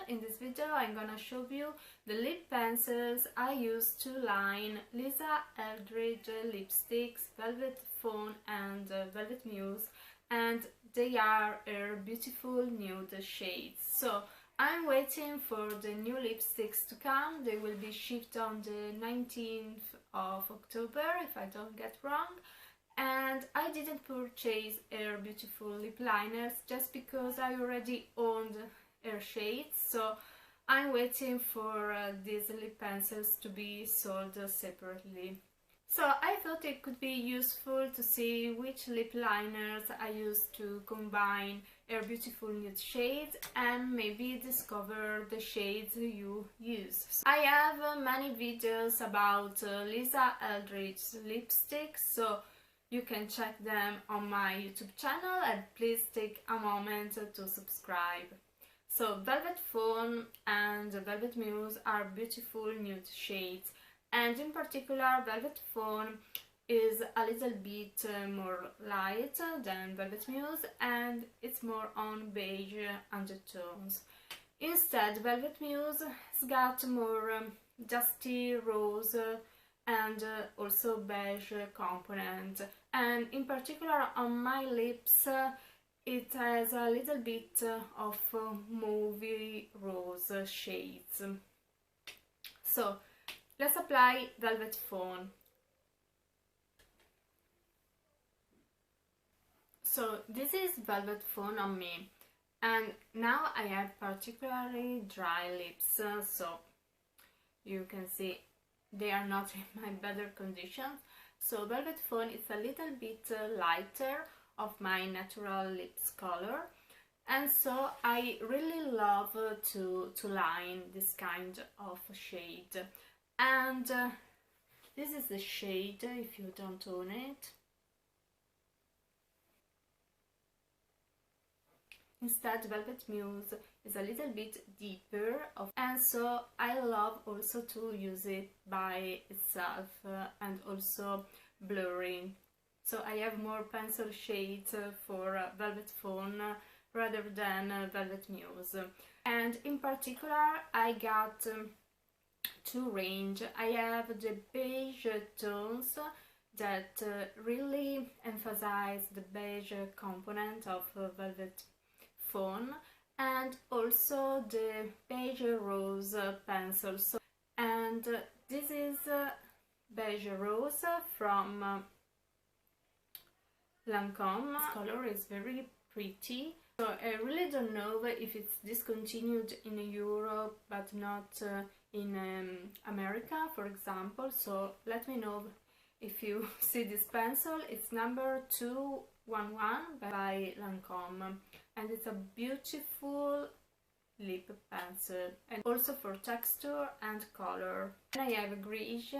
In this video I'm gonna show you the lip pencils I use to line Lisa Eldridge lipsticks, Velvet Fawn and Velvet Muse, and they are her beautiful nude shades. So I'm waiting for the new lipsticks to come. They will be shipped on the 19th of October if I don't get wrong. And I didn't purchase her beautiful lip liners just because I already owned her shades, so I'm waiting for these lip pencils to be sold separately. So I thought it could be useful to see which lip liners I use to combine her beautiful nude shades and maybe discover the shades you use. So I have many videos about Lisa Eldridge lipsticks, so you can check them on my YouTube channel, and please take a moment to subscribe. So Velvet Fawn and Velvet Muse are beautiful nude shades, and in particular Velvet Fawn is a little bit more light than Velvet Muse, and it's more on beige undertones. Instead, Velvet Muse has got more dusty rose and also beige component, and in particular on my lips it has a little bit of mauvey rose shades. So let's apply Velvet Fawn. So this is Velvet Fawn on me, and now I have particularly dry lips, so you can see they are not in my better condition. So Velvet Fawn is a little bit lighter of my natural lips color, and so I really love to line this kind of shade. And this is the shade if you don't own it. Instead, Velvet Muse is a little bit deeper, and so I love also to use it by itself and also blurring. So I have more pencil shades for Velvet Fawn rather than Velvet Muse. And in particular I got two range. I have the beige tones that really emphasize the beige component of Velvet Fawn, and also the beige rose pencil. So, and this is beige rose from Lancome. This color is very pretty. So I really don't know if it's discontinued in Europe but not in America, for example. So let me know if you see this pencil. It's number 211 by Lancome, and it's a beautiful lip pencil, and also for texture and color. And I have a Gris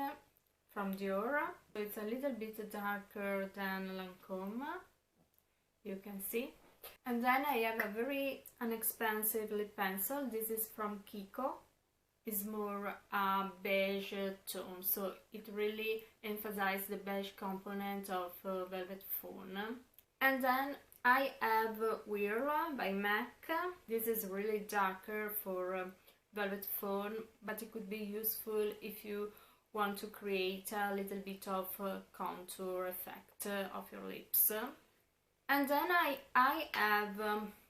from Dior, so it's a little bit darker than Lancome, you can see. And then I have a very inexpensive lip pencil. This is from Kiko. It's more beige tone, so it really emphasizes the beige component of Velvet Fawn. And then I have Wear by MAC. This is really darker for Velvet Fawn, but it could be useful if you want to create a little bit of contour effect of your lips. And then I have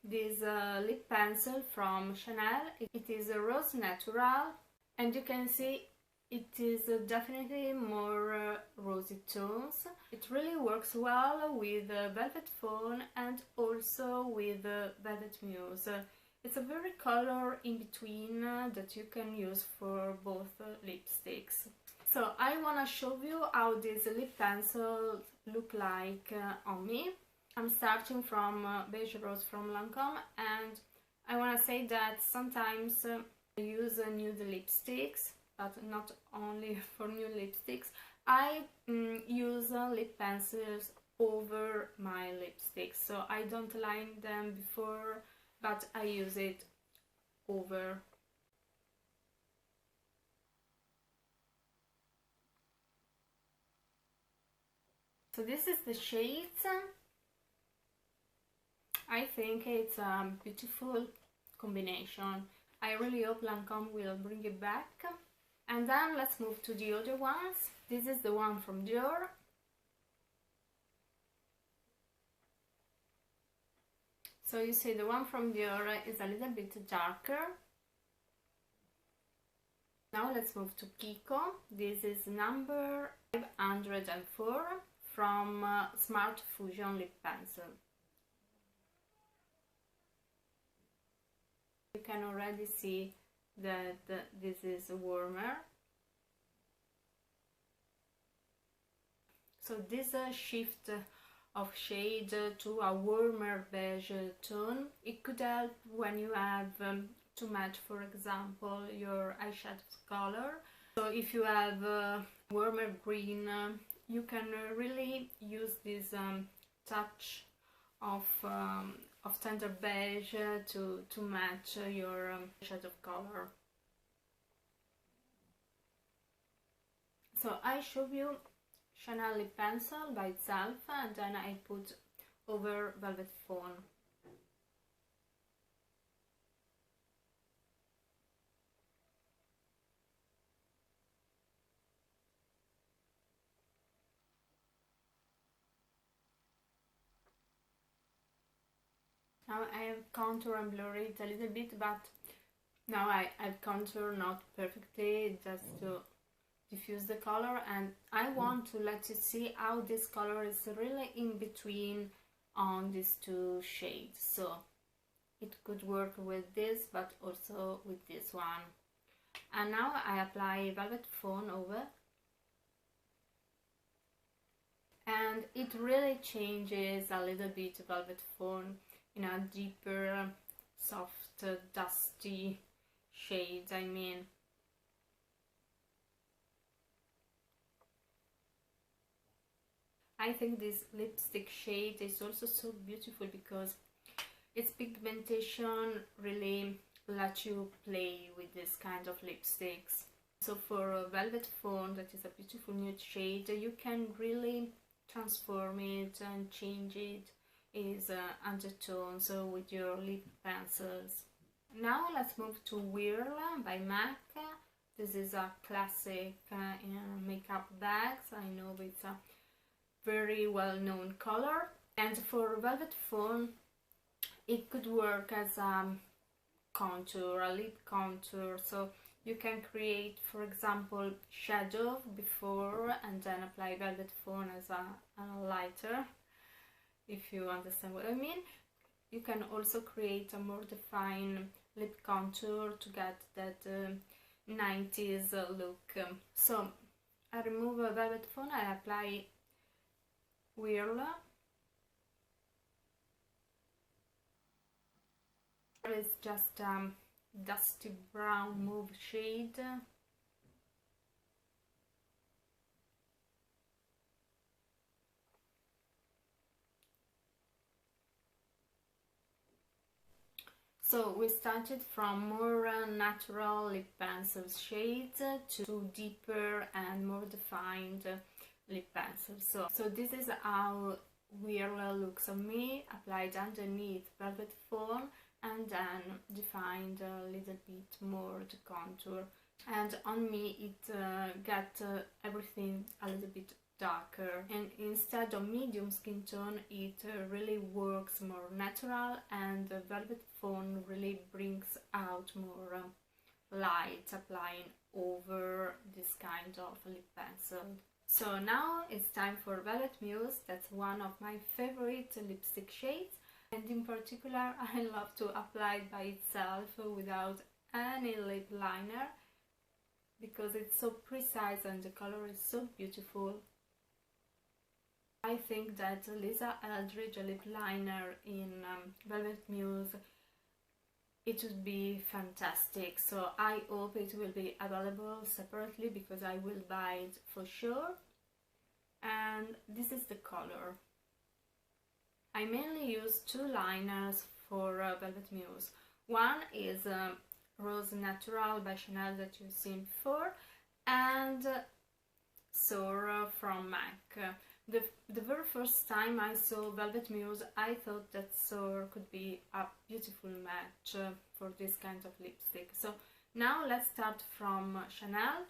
this lip pencil from Chanel. It is a Rose Natural, and you can see it is definitely more rosy tones. It really works well with Velvet Fawn and also with Velvet Muse. It's a very color in between that you can use for both lipsticks. So I want to show you how these lip pencils look like on me. I'm starting from beige rose from Lancome, and I want to say that sometimes I use nude lipsticks, but not only for nude lipsticks. I use lip pencils over my lipsticks, so I don't line them before, but I use it over. So this is the shades. I think it's a beautiful combination. I really hope Lancome will bring it back. And then let's move to the other ones. This is the one from Dior. So you see the one from Dior is a little bit darker. Now let's move to Kiko. This is number 504 from Smart Fusion Lip Pencil. You can already see that this is warmer. So this shift of shade to a warmer beige tone, it could help when you have to match, for example, your eyeshadow color. So if you have warmer green, you can really use this touch of tender beige to match your shadow color. So I show you Chanel lip pencil by itself, and then I put over Velvet Fawn. Now I have contour and blurred it a little bit, but now I've contour not perfectly, just to diffuse the color, and I want to let you see how this color is really in between on these two shades. So it could work with this, but also with this one. And now I apply Velvet Fawn over, and it really changes a little bit Velvet Fawn in a deeper, soft, dusty shade, I mean. I think this lipstick shade is also so beautiful because its pigmentation really lets you play with this kind of lipsticks. So for Velvet Fawn, that is a beautiful nude shade, you can really transform it and change it is undertone, so with your lip pencils. Now let's move to Whirl by MAC. This is a classic makeup bags. I know it's a very well-known color, and for Velvet Fawn it could work as a contour, a lip contour, so you can create, for example, shadow before and then apply Velvet Fawn as a lighter, if you understand what I mean. You can also create a more defined lip contour to get that 90s look. So I remove Velvet Fawn, I apply Whirl. It's just dusty brown mauve shade. So we started from more natural lip pencil shades to deeper and more defined lip pencils. So this is how Whirl looks on me, applied underneath Velvet Fawn and then defined a little bit more the contour. And on me it got everything a little bit darker, and instead of medium skin tone it really works more natural, and the Velvet Fawn really brings out more light, applying over this kind of lip pencil. So now it's time for Velvet Muse. That's one of my favorite lipstick shades, and in particular I love to apply it by itself without any lip liner because it's so precise and the color is so beautiful. I think that Lisa Eldridge lip liner in Velvet Muse, it would be fantastic. So I hope it will be available separately because I will buy it for sure. And this is the color. I mainly use two liners for Velvet Muse. One is Rose Natural by Chanel that you've seen before, and Soar from MAC. The very first time I saw Velvet Muse, I thought that Soar could be a beautiful match for this kind of lipstick. So now let's start from Chanel.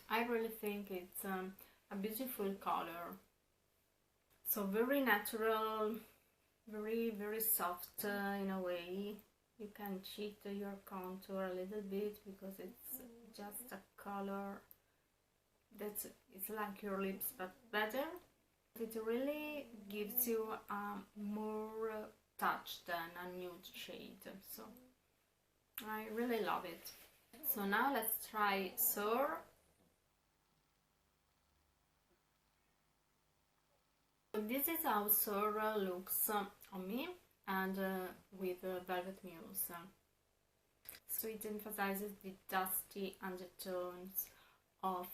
I really think it's a beautiful color. So very natural, very soft in a way. You can cheat your contour a little bit because it's just a color that's it's like your lips but better. It really gives you more touch than a nude shade, so I really love it. So now let's try Soar. So this is how Soar looks on me and with Velvet Muse. So it emphasizes the dusty undertones of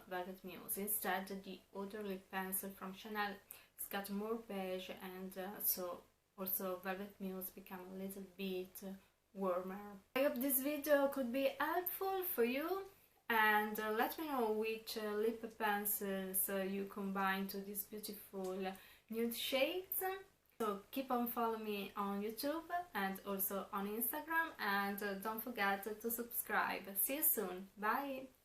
Velvet Muse. Instead, the Outer Lip Pencil from Chanel has got more beige, and so also Velvet Muse become a little bit warmer. I hope this video could be helpful for you, and let me know which lip pencils you combine to these beautiful nude shades. So keep on following me on YouTube and also on Instagram, and don't forget to subscribe. See you soon. Bye!